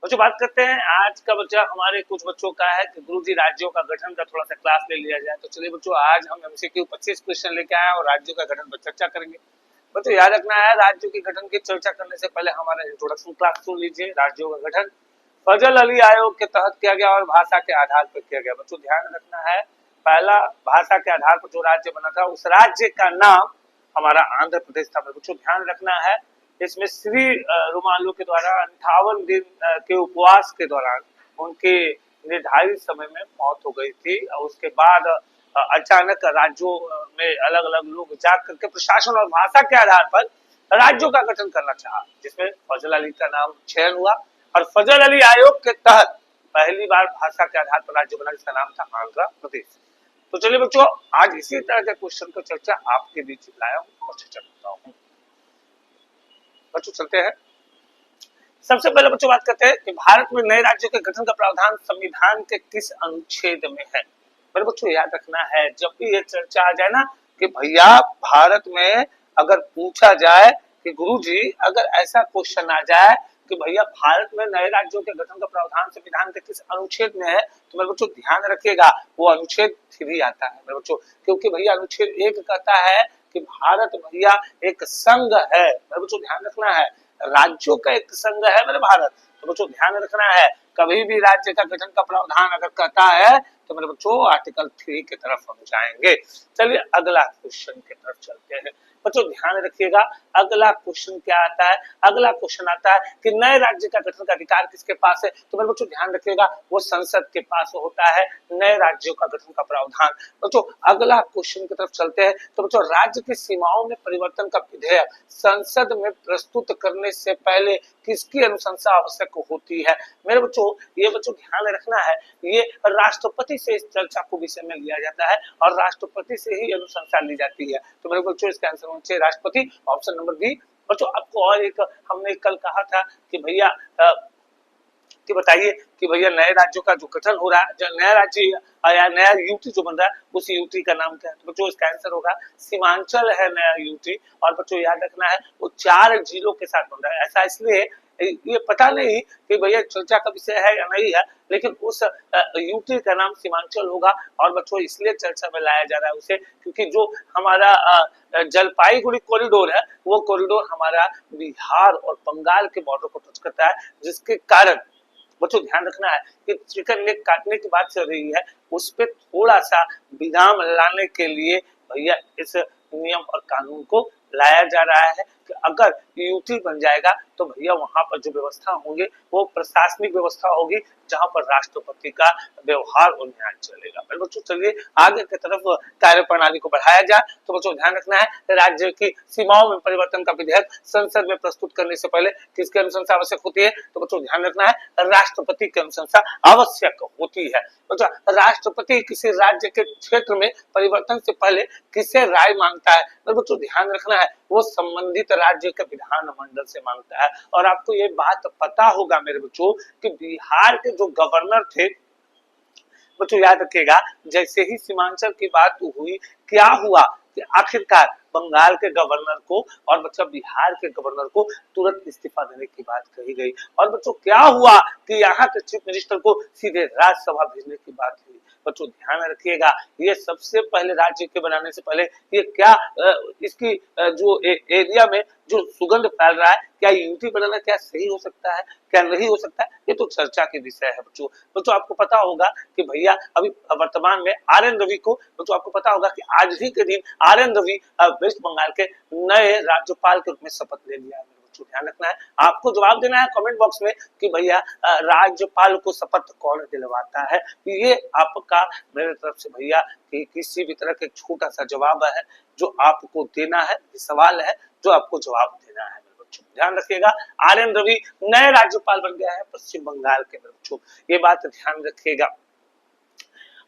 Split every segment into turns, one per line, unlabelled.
बच्चों बात करते हैं आज का बच्चा हमारे कुछ बच्चों का है कि गुरुजी राज्यों का गठन का थोड़ा सा क्लास ले लिया जाए। तो चलिए बच्चों आज हम एमसीक्यू 25 क्वेश्चन लेके आए और राज्यों का गठन पर चर्चा करेंगे। बच्चों याद रखना है राज्यों के गठन की चर्चा करने से पहले हमारा इंट्रोडक्शन क्लास सुन लीजिए। राज्यों का गठन फजल अली आयोग के तहत किया गया और भाषा के आधार पर किया गया। बच्चों ध्यान रखना है पहला भाषा के आधार पर जो राज्य बना था उस राज्य का नाम हमारा आंध्र प्रदेश था। बच्चों ध्यान रखना है इसमें श्री रुमालू के द्वारा 58 दिन के उपवास के दौरान उनके निर्धारित समय में मौत हो गई थी और उसके बाद अचानक राज्यों में अलग अलग लोग जा करके प्रशासन और भाषा के आधार पर राज्यों का गठन करना चाहा, जिसमें फजल अली का नाम चयन हुआ और फजल अली आयोग के तहत पहली बार भाषा के आधार पर राज्य बना जिसका नाम था आंध्र प्रदेश। तो चलिए बच्चों आज इसी तरह के क्वेश्चन की चर्चा आपके बीच लाया हूँ और चर्चा करता हूँ। बच्चों चलते हैं, सबसे पहले बच्चों बात करते हैं कि भारत में नए राज्यों के गठन का प्रावधान संविधान के किस अनुच्छेद में है। मेरे बच्चों याद रखना है जब भी ये चर्चा आ जाए ना कि भैया भारत में अगर पूछा जाए कि गुरुजी अगर ऐसा क्वेश्चन आ जाए कि भैया भारत में नए राज्यों के गठन का प्रावधान संविधान के किस अनुच्छेद में है, तो मेरे बच्चों ध्यान रखिएगा वो अनुच्छेद 3 आता है मेरे बच्चों, क्योंकि भैया अनुच्छेद 1 कहता है कि भारत भैया एक संघ है। मेरे बच्चों ध्यान रखना है राज्यों का एक संघ है मेरे भारत। तो बच्चों ध्यान रखना है कभी भी राज्य का गठन का प्रावधान अगर कहता है तो मेरे बच्चों आर्टिकल 3 की तरफ हम जाएंगे। चलिए अगला क्वेश्चन की तरफ चलते हैं। बच्चों ध्यान रखिएगा अगला क्वेश्चन क्या आता है। अगला क्वेश्चन आता है कि नए राज्य का गठन का अधिकार किसके पास है। तो मेरे बच्चों ध्यान रखिएगा वो संसद के पास होता है नए राज्यों का गठन का प्रावधान। बच्चों अगला क्वेश्चन की तरफ चलते हैं। तो बच्चों राज्य की सीमाओं में परिवर्तन का विधेयक संसद में प्रस्तुत करने से पहले किसकी अनुशंसा आवश्यक होती है। मेरे बच्चों ये बच्चों ध्यान रखना है ये राष्ट्रपति से इस चर्चा को विषय में लिया जाता है और राष्ट्रपति से ही अनुशंसा ली जाती है। तो मेरे बच्चों इसका आंसर होना चाहिए राष्ट्रपति, ऑप्शन नंबर बी। बच्चों आपको और एक हमने कल कहा था कि भैया कि बताइए कि भैया नए राज्यों का जो गठन हो रहा है, जो नया राज्य या नया यूटी जो बन रहा है उस यूटी का नाम क्या है। तो बच्चों इसका आंसर होगा सीमांचल है नया यूटी। और बच्चों याद रखना है वो 4 जिलों के साथ बन रहा है। ऐसा इसलिए ये पता नहीं कि भैया चर्चा का विषय है या नहीं है, लेकिन उस यूटी का नाम सीमांचल होगा और बच्चों इसलिए चर्चा में लाया जा रहा है उसे क्योंकि जो हमारा जलपाईगुड़ी कॉरिडोर है वो कॉरिडोर हमारा बिहार और बंगाल के बॉर्डर को टच करता है, जिसके कारण बच्चों ध्यान रखना है कि चिकन लेग काटने की बात चल रही है उस पर थोड़ा सा विराम लाने के लिए भैया इस नियम और कानून को लाया जा रहा है कि अगर यूटी बन जाएगा तो भैया वहां पर जो व्यवस्था होंगे वो प्रशासनिक व्यवस्था होगी जहां पर राष्ट्रपति का व्यवहार और न्याय चलेगा। फिर बच्चों चलिए आगे की तरफ कार्य प्रणाली को बढ़ाया जाए। तो बच्चों ध्यान रखना है राज्य की सीमाओं में परिवर्तन का विधेयक संसद में प्रस्तुत करने से पहले किसकी अनुशंसा आवश्यक होती है। तो बच्चों ध्यान रखना है राष्ट्रपति की अनुशंसा आवश्यक होती है। बच्चों राष्ट्रपति किसी राज्य के क्षेत्र में परिवर्तन से पहले किससे राय मांगता है। तो बच्चों ध्यान रखना है वो संबंधित राज्य के विधानमंडल से मांगता है। और आपको ये बात पता होगा मेरे बच्चों कि बिहार के जो गवर्नर थे बच्चों याद रखिएगा जैसे ही सीमांचल की बात हुई क्या हुआ कि आखिरकार बंगाल के गवर्नर को और बच्चों बिहार के गवर्नर को तुरंत इस्तीफा देने की बात कही गई। और बच्चों क्या हुआ कि यहाँ के चीफ मिनिस्टर को सीधे राज्यसभा भेजने की बात हुई। बच्चों ध्यान रखिएगा ये सबसे पहले राज्य के बनाने से पहले ये क्या इसकी जो एरिया में जो सुगंध फैल रहा है क्या यूटी बनाना क्या सही हो सकता है क्या नहीं हो सकता है, ये तो चर्चा के विषय है। बच्चों बच्चों आपको पता होगा कि भैया अभी वर्तमान में आर.एन. रवि को बच्चों आपको पता होगा कि आज ही के दिन आर.एन. रवि वेस्ट बंगाल के नए राज्यपाल के रूप में शपथ ले लिया है। ध्यान रखना है आपको जवाब देना है कमेंट बॉक्स में कि भैया राज्यपाल को शपथ कौन दिलवाता है। ये आपका मेरे तरफ से भैया कि किसी भी तरह का छोटा सा जवाब है जो आपको देना है, सवाल है जो आपको जवाब देना है। ध्यान रखिएगा आर.एन. रवि नए राज्यपाल बन गया है पश्चिम बंगाल के। बच्चों ये बात ध्यान रखिएगा।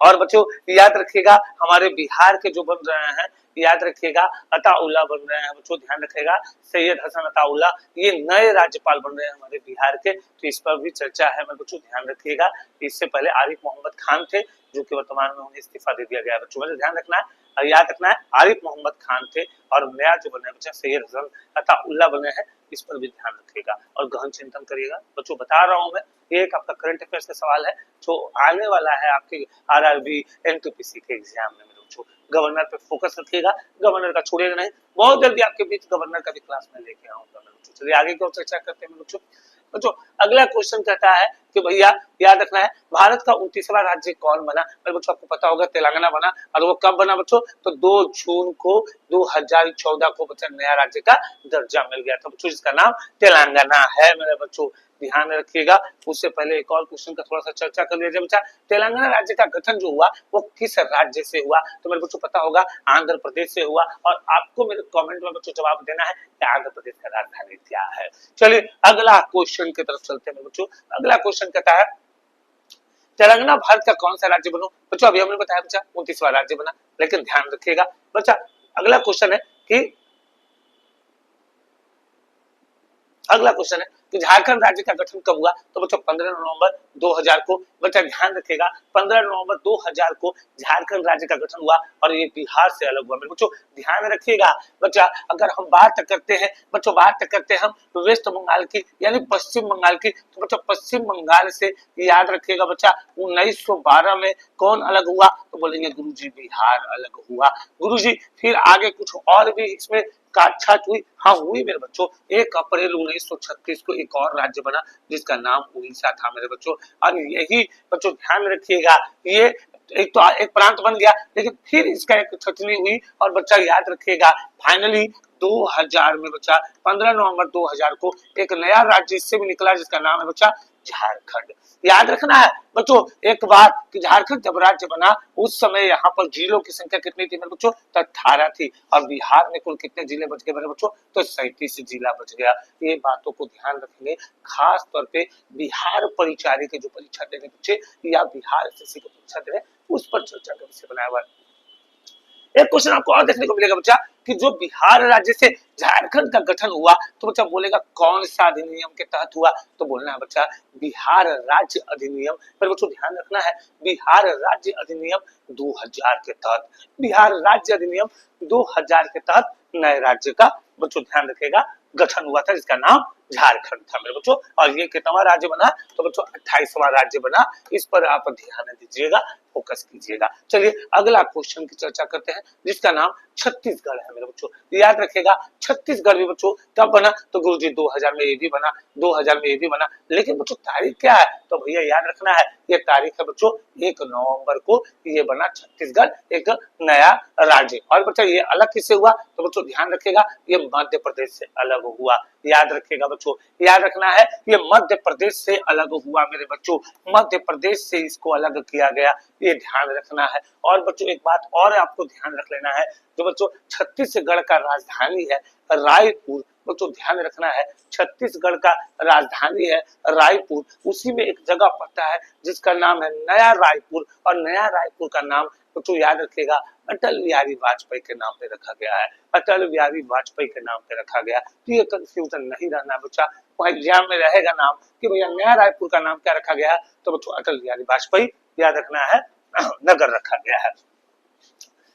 और बच्चों याद रखिएगा हमारे बिहार के जो बन रहे हैं याद रखिएगा अताउल्ला बन रहे हैं। बच्चों ध्यान रखिएगा सैयद हसन अताउल्ला ये नए राज्यपाल बन रहे हैं हमारे बिहार के। तो इस पर भी चर्चा है। बच्चों ध्यान रखिएगा इससे पहले आरिफ मोहम्मद खान थे जो कि वर्तमान में उन्हें इस्तीफा दे दिया गया है। बच्चों ध्यान रखना है और याद रखना है आरिफ मोहम्मद खान थे और नया जो बने बच्चा सैयद हसन अताउल्ला बने हैं इस पर भी ध्यान रखिएगा और गहन चिंतन करिएगा। बच्चों बता रहा हूं मैं, ये एक आपका करंट अफेयर्स का सवाल है जो आने वाला है आपके आरआरबी एनटीपीसी के एग्जाम में। मेरे बच्चों गवर्नर पे फोकस रखिएगा, गवर्नर का छोड़ेगा नहीं। बहुत जल्दी आपके बीच गवर्नर का भी क्लास में लेके आऊंगा मेरे बच्चों। चलिए आगे की ओर चर्चा करते हैं मेरे बच्चों। बच्चों अगला क्वेश्चन कहता है कि भैया याद रखना है भारत का 29वां राज्य कौन बना। मेरे बच्चों आपको पता होगा तेलंगाना बना, और वो कब बना बच्चों, तो 2 जून को 2014 को बच्चा नया राज्य का दर्जा मिल गया था बच्चों, जिसका नाम तेलंगाना है। मेरे बच्चों ध्यान रखिएगा। उससे पहले एक और क्वेश्चन का थोड़ा सा चर्चा कर लिया जाए बच्चा। तेलंगाना राज्य का गठन जो हुआ वो किस राज्य से हुआ, तो मेरे बच्चों पता होगा आंध्र प्रदेश से हुआ, और आपको मेरे कमेंट में बच्चों जवाब देना है कि आंध्र प्रदेश का राजधानी क्या है। चलिए अगला क्वेश्चन की तरफ चलते हैं मेरे बच्चों। अगला क्वेश्चन कहता है तेलंगाना भारत का कौन सा राज्य बनो। बच्चों अभी हमने बताया बच्चा 29वां राज्य बना, लेकिन ध्यान रखिएगा बच्चा अगला क्वेश्चन है कि झारखंड राज्य का गठन कब हुआ, तो बच्चों 15 नवंबर 2000 को। बच्चा ध्यान रखिएगा 15 नवंबर 2000 को झारखंड राज्य का गठन हुआ, और ये बिहार से अलग हुआ। मेरे बच्चों ध्यान रखिएगा बच्चा, अगर हम बात करते हैं बच्चों, बात करते हैं हम वेस्ट बंगाल की यानी पश्चिम बंगाल की, तो बच्चों पश्चिम बंगाल से याद रखिएगा बच्चा 1912 में कौन अलग हुआ, तो बोलेंगे गुरुजी बिहार अलग हुआ। गुरुजी फिर आगे कुछ और भी इसमें काटछाट हुई, हाँ हुई मेरे बच्चों। 1 अप्रैल 1936 को एक और राज्य बना जिसका नाम उड़ीसा था मेरे बच्चों। और यही बच्चों ध्यान रखिएगा, ये एक प्रांत बन गया, लेकिन फिर इसका एक छटनी हुई, और बच्चा याद रखिएगा फाइनली 2000 में बच्चा 15 नवंबर 2000 को एक नया राज्य इससे भी निकला जिसका नाम है बच्चा झारखंड। याद रखना है बच्चों एक बात कि झारखंड जब राज्य बना उस समय यहाँ पर जिलों की संख्या कितनी थी मेरे बच्चों, तो 18 थी, और बिहार में कुल कितने जिले बच गए मेरे बच्चों, तो 37 जिला बच गया। ये बातों को ध्यान रखेंगे, खास तौर पे बिहार परिचारी के जो परीक्षा देने बच्चे या बिहार एसएससी की परीक्षा दे रहे उस पर चर्चा का विषय बनाया हुआ है। एक क्वेश्चन आपको और देखने को मिलेगा बच्चा कि जो बिहार राज्य से झारखंड का गठन हुआ, तो बच्चा बोलेगा कौन सा अधिनियम के तहत हुआ, तो बोलना है बच्चा बिहार राज्य अधिनियम। पर बच्चों ध्यान रखना है बिहार राज्य अधिनियम 2000 के तहत, बिहार राज्य अधिनियम 2000 के तहत नए राज्य का बच्चों ध्यान रखेगा गठन हुआ था जिसका नाम झारखंड था मेरे बच्चों। और ये कितवां राज्य बना, तो बच्चों 28वां राज्य बना। इस पर आप ध्यान दीजिएगा, फोकस कीजिएगा। चलिए अगला क्वेश्चन की चर्चा करते हैं जिसका नाम छत्तीसगढ़ है मेरे बच्चों। याद रखिएगा छत्तीसगढ़ भी बच्चों कब बना, तो गुरुजी 2000 में ये भी बना, 2000 में ये भी बना, लेकिन बच्चों तारीख क्या है, तो भैया याद रखना है ये तारीख है बच्चों 1 नवंबर को ये बना छत्तीसगढ़ एक नया राज्य। और बच्चा ये अलग किससे हुआ, तो बच्चों ध्यान रखिएगा ये मध्य प्रदेश से अलग हुआ। याद रखिएगा बच्चों, याद रखना है ये मध्य प्रदेश से अलग हुआ मेरे बच्चों, मध्य प्रदेश से इसको अलग किया गया, ये ध्यान रखना है। और बच्चों एक बात और आपको ध्यान रख लेना है, जो बच्चों छत्तीसगढ़ का राजधानी है रायपुर, बच्चों ध्यान रखना है छत्तीसगढ़ का राजधानी है रायपुर, उसी में एक जगह पड़ता है जिसका नाम है नया रायपुर, और नया रायपुर का नाम बच्चों याद रखिएगा अटल बिहारी वाजपेयी के नाम पे रखा गया है, अटल बिहारी वाजपेयी के नाम पे रखा गया। तो ये कंफ्यूजन नहीं रहना बच्चा, वहाँ एग्जाम में रहेगा नाम कि भैया नया रायपुर का नाम क्या रखा गया है, तो बच्चों अटल बिहारी वाजपेयी याद रखना है नगर रखा गया है।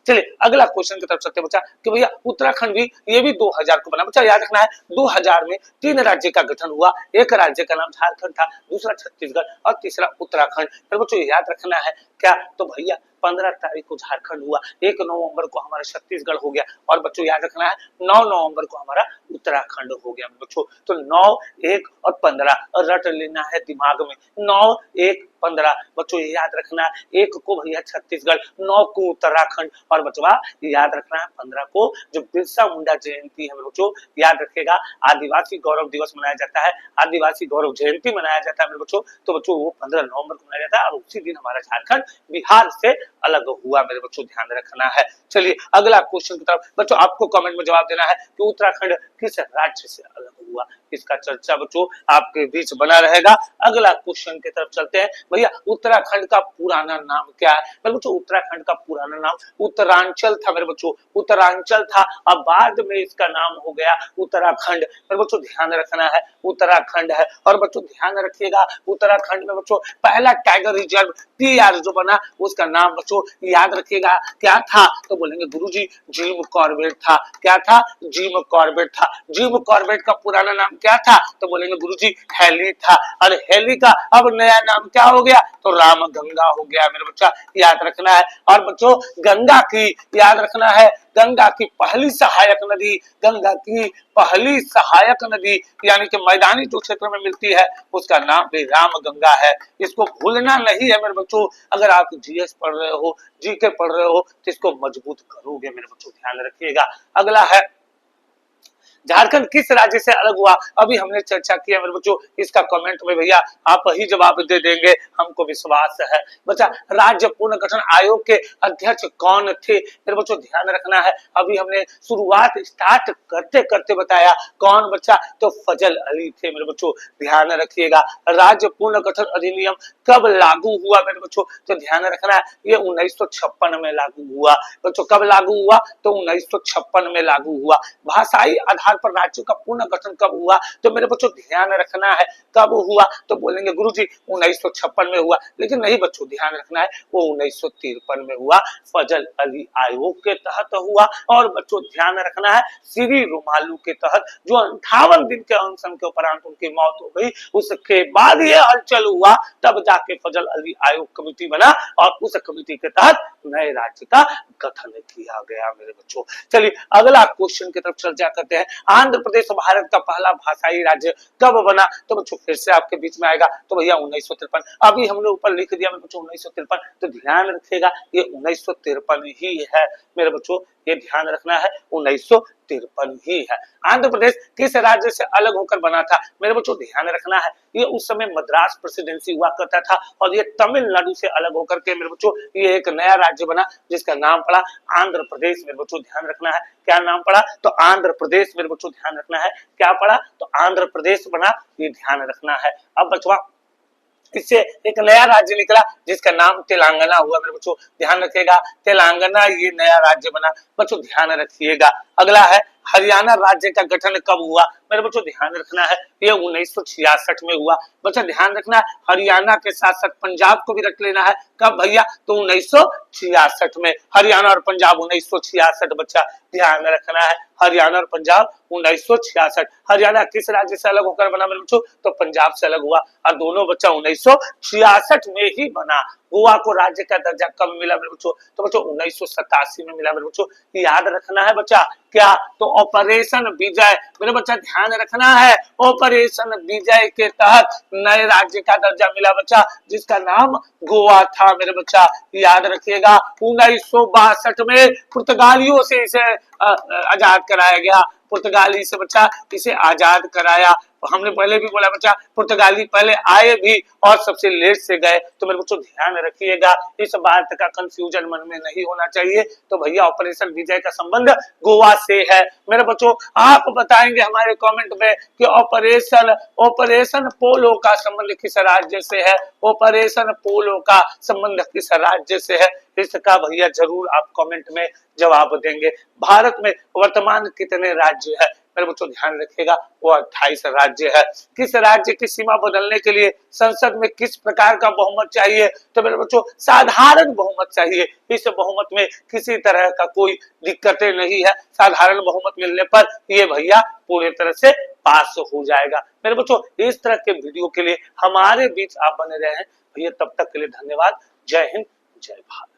चलिए अगला क्वेश्चन की तरफ चलते हैं बच्चा कि भैया उत्तराखंड भी ये भी 2000 को बना। बच्चा याद रखना है 2000 में 3 राज्य का गठन हुआ, एक राज्य का नाम झारखंड था, दूसरा छत्तीसगढ़ और तीसरा उत्तराखंड। फिर बच्चों याद रखना है क्या, तो भैया 15 तारीख को झारखंड हुआ, 1 नवंबर को हमारा छत्तीसगढ़ हो गया, और बच्चों याद रखना है 9 नवंबर को हमारा उत्तराखंड हो गया बच्चों। तो 9, 1 और 15 रट लेना है दिमाग में, 9, 1, 15 बच्चों ये याद रखना है। 1 को भैया छत्तीसगढ़, 9 को उत्तराखंड, और बच्चों याद रखना है 15 को जो बिरसा मुंडा जयंती है बच्चों याद रखेगा, आदिवासी गौरव दिवस मनाया जाता है, आदिवासी गौरव जयंती मनाया जाता है मेरे बच्चों। तो बच्चों वो 15 नवंबर को मनाया जाता है, और उसी दिन हमारा झारखंड बिहार से अलग हुआ मेरे बच्चों, ध्यान रखना है। चलिए अगला क्वेश्चन की तरफ बच्चों आपको कमेंट में जवाब देना है कि उत्तराखंड किस राज्य से अलग हुआ, इसका चर्चा बच्चों आपके बीच बना रहेगा। अगला क्वेश्चन की तरफ चलते हैं, भैया उत्तराखंड का पुराना नाम क्या है, मेरे बच्चों उत्तराखंड का पुराना नाम उत्तरांचल था मेरे बच्चों, उत्तरांचल था, अब बाद में इसका नाम हो गया उत्तराखंड। मेरे बच्चों ध्यान रखना है उत्तराखंड है, और बच्चों ध्यान रखिएगा उत्तराखंड में बच्चों पहला टाइगर रिजर्व टीआर जो बना उसका नाम बच्चों बच्चों याद रखिएगा क्या था, तो बोलेंगे गुरुजी जिम कॉर्बेट था। क्या था? जिम कॉर्बेट था। जिम कॉर्बेट का पुराना नाम क्या था, तो बोलेंगे गुरुजी हेली था। और हेली का अब नया नाम क्या हो गया, तो रामगंगा हो गया मेरे बच्चा, याद रखना है। और बच्चों गंगा की याद रखना है, गंगा की पहली सहायक नदी, गंगा की पहली सहायक नदी यानी कि मैदानी जो क्षेत्र में मिलती है उसका नाम भी रामगंगा है। इसको भूलना नहीं है मेरे बच्चों। अगर आप जीएस पढ़ रहे हो, जीके पढ़ रहे हो, तो इसको मजबूत करोगे मेरे बच्चों, ध्यान रखिएगा। अगला है झारखंड किस राज्य से अलग हुआ, अभी हमने चर्चा किया मेरे बच्चों, इसका कमेंट में भैया आप ही जवाब दे देंगे, हमको विश्वास है। बच्चा राज्य पुनर्गठन आयोग के अध्यक्ष कौन थे, मेरे बच्चों ध्यान रखना है। अभी हमने शुरुआत स्टार्ट करते करते बताया कौन बच्चा, तो फजल अली थे मेरे बच्चों, ध्यान रखिएगा। राज्य पुनर्गठन अधिनियम कब लागू हुआ मेरे बच्चों, तो ध्यान रखना है ये 1956 में लागू हुआ। बच्चों कब लागू हुआ, तो 1956 में लागू हुआ। भाषाई आधार पर राज्यों का पुनर्गठन कब हुआ, तो मेरे बच्चों ध्यान रखना है कब हुआ, तो बोलेंगे गुरुजी 1956 में हुआ। लेकिन नहीं बच्चों, ध्यान रखना है वो 1953 में हुआ, फजल अली आयोग के तहत हुआ। और बच्चों ध्यान रखना है श्री रुमालू के तहत, जो 58 दिन के अनशन के उपरांत उनकी मौत हो गई, उसके बाद ये हलचल हुआ, तब जाके फजल अली आयोग कमेटी बना और उस कमेटी के तहत नए राज्य का गठन किया गया मेरे बच्चों। चलिए अगला क्वेश्चन की तरफ चर्चा करते हैं। आंध्र प्रदेश भारत का पहला भाषाई राज्य कब बना, तो बच्चों फिर से आपके बीच में आएगा, तो भैया 1953। अभी हमने ऊपर लिख दिया मेरे बच्चों 1953, तो ध्यान रखिएगा ये 1953 ही है मेरे बच्चों, ये ध्यान रखना है 1953 ही है। आंध्र प्रदेश किस राज्य से अलग होकर बना था, मेरे बच्चों ध्यान रखना है ये उस समय मद्रास प्रेसिडेंसी हुआ करता था और ये तमिलनाडु से अलग होकर के मेरे बच्चों ये एक नया राज्य बना जिसका नाम पड़ा आंध्र प्रदेश। मेरे बच्चों ध्यान रखना है क्या नाम पड़ा, तो आंध्र प्रदेश। मेरे बच्चों ध्यान रखना है क्या पड़ा, तो आंध्र प्रदेश बना, ये ध्यान रखना है। अब बचवा इससे एक नया राज्य निकला जिसका नाम तेलंगाना हुआ मेरे बच्चों, ध्यान रखिएगा तेलंगाना ये नया राज्य बना। बच्चों ध्यान रखिएगा। अगला है हरियाणा राज्य का गठन कब हुआ, मेरे बच्चों ध्यान रखना है ये 1966 में हुआ। बच्चा ध्यान रखना है हरियाणा के साथ साथ पंजाब को भी रख लेना है, कब भैया, तो 1966 में। हरियाणा और पंजाब 1966 बच्चा ध्यान रखना है, हरियाणा और पंजाब 1966। हरियाणा किस राज्य से अलग होकर बना मेरे बच्चों, तो पंजाब से अलग हुआ और दोनों बच्चा 1966 में ही बना। गोवा को राज्य का दर्जा कब मिला मेरे बच्चों, तो बच्चों 1987 में मिला मेरे बच्चों, याद रखना है बच्चा क्या, तो ऑपरेशन विजय। मेरे बच्चा ध्यान रखना है ऑपरेशन विजय के तहत नए राज्य का दर्जा मिला बच्चा जिसका नाम गोवा था मेरे बच्चा, याद रखिएगा। 1962 में पुर्तगालियों से इसे आजाद कराया गया, पुर्तगाली से बच्चा इसे आजाद कराया। हमने पहले भी बोला बच्चा पुर्तगाली पहले आए भी और सबसे लेट से गए, तो मेरे बच्चों ध्यान रखिएगा इस बात का कंफ्यूजन मन में नहीं होना चाहिए। तो भैया ऑपरेशन विजय का संबंध गोवा से है। मेरे बच्चों आप बताएंगे हमारे कमेंट में कि ऑपरेशन पोलो का संबंध किस राज्य से है, ऑपरेशन पोलो का संबंध किस राज्य से है, इसका भैया जरूर आप कमेंट में जवाब देंगे। भारत में वर्तमान कितने राज्य है, मेरे बच्चों ध्यान रखिएगा वो 28 राज्य है। किस राज्य की सीमा बदलने के लिए संसद में किस प्रकार का बहुमत चाहिए, तो मेरे बच्चों साधारण बहुमत चाहिए। इस बहुमत में किसी तरह का कोई दिक्कतें नहीं है, साधारण बहुमत मिलने पर ये भैया पूरी तरह से पास हो जाएगा। मेरे बच्चों इस तरह के वीडियो के लिए हमारे बीच आप बने रहे हैं भैया, तब तक के लिए धन्यवाद। जय हिंद, जय भारत।